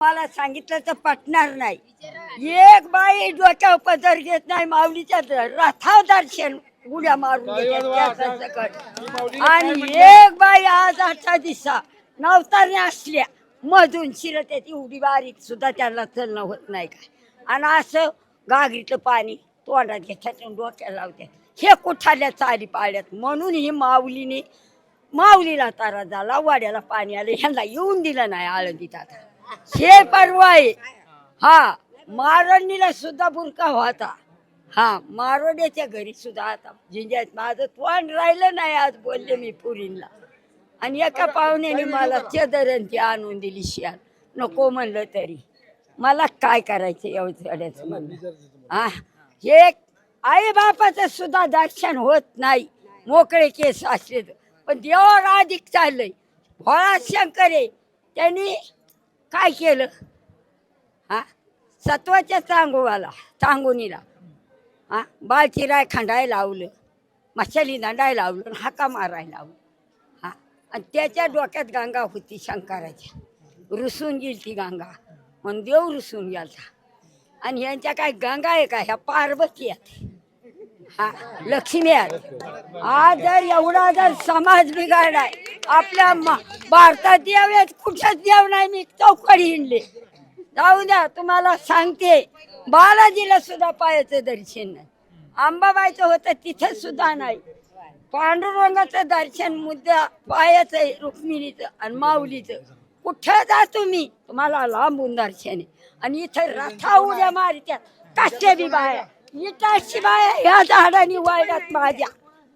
मला सांगितलं तर पटणार नाही। एक बाई डोक्यावर पदर घेत नाही, माऊलीच्या रथाव दर्शन उड्या मारून घेतात त्या सकट। आणि एक बाई आज 8 दिवसा नवतारने असल्या मधून शिरत्याची उडी बारीक सुद्धा त्याला चलणं होत नाही काय। आणि असं गागरीतलं पाणी तोंडात घेतात आणि डोक्याला लावतात, हे कुठाल्या चाली पाड्यात। म्हणून ही माऊलीला तारा झाला, वाड्याला पाणी आलं, ह्यांना येऊन दिलं नाही आळंदीत। आता हे परवा आहे। हा, मारडणीला सुद्धा बुरका होता। हा, मारोड्याच्या घरी सुद्धा आता जिंजात माझं तोंड राहिलं नाही। आज बोलले मी पुरींना, आणि एका पाहुण्याने मला चदरंती आणून दिली शियाल, नको म्हणलं तरी मला काय करायचं एवढ्याच म्हणलं। हा, हे आई बापाचं सुद्धा दर्शन होत नाही मोकळे केस असले तर, पण देवावर अधिक चाललंय। भोळा शंकर आहे, त्यांनी काय केलं? हा, सत्वाच्या चांगुनीला हा बाळचिराय खंडायला लावलं, मशाली दांडायला लावलं, हाका मारायला लावलं। हा, आणि त्याच्या डोक्यात गंगा होती शंकराच्या, रुसून गेली ती गंगा, म्हणून देव रुसून गेलता। आणि यांच्या काय गंगा आहे का? ह्या पार्वती आहेत, हा लक्ष्मी आहेत। आज जर एवढा जर समाज बिघाडलाय आपल्या भारतात, देव आहेत कुठंच देव नाही। मी चौकडी हिंडले, जाऊ द्या तुम्हाला सांगते, बालाजीला सुद्धा पायाचं दर्शन नाही, अंबाबाईचं होतं तिथं सुद्धा नाही, पांडुरंगाचं दर्शन मुद्दा पायाचं आहे, रुक्मिणीचं आणि माऊलीचं। कुठं जा तुम्हाला लांबून दर्शन आहे। आणि इथं रथा उड्या मारत्यात कशा बी बाया, इटाची बाया ह्या झाडानी वाड्यात माझ्या।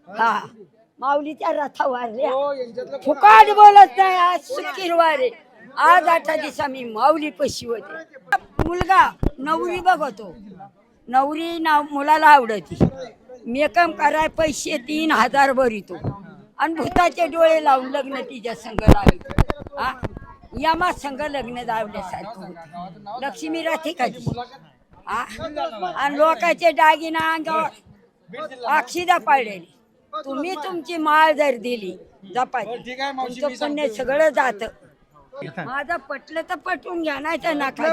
हा, माऊलीच्या रथा वारल्या, फुकाट बोलत नाही। आज शुक्रवार, आज 8 दिवसा मी माऊली पशी होते। मुलगा नवरी बघतो, नवरी मुलाला आवडती, मेकअप कराय पैसे 3000 भरितो, आणि भूताचे डोळे लावून लग्न तिच्या संग लावितो। हा, यामा संग लग्न लावल्यासारखं होतं। लक्ष्मी राहते का हा, आणि लोकांचे दागिना अंगावर अक्षिदा पाळलेली, तुम्ही तुमची माळ जर दिली जपाची, तुमचं पुण्य सगळं जातं। माझं पटलं तर पटवून घ्या, नाही तर नका।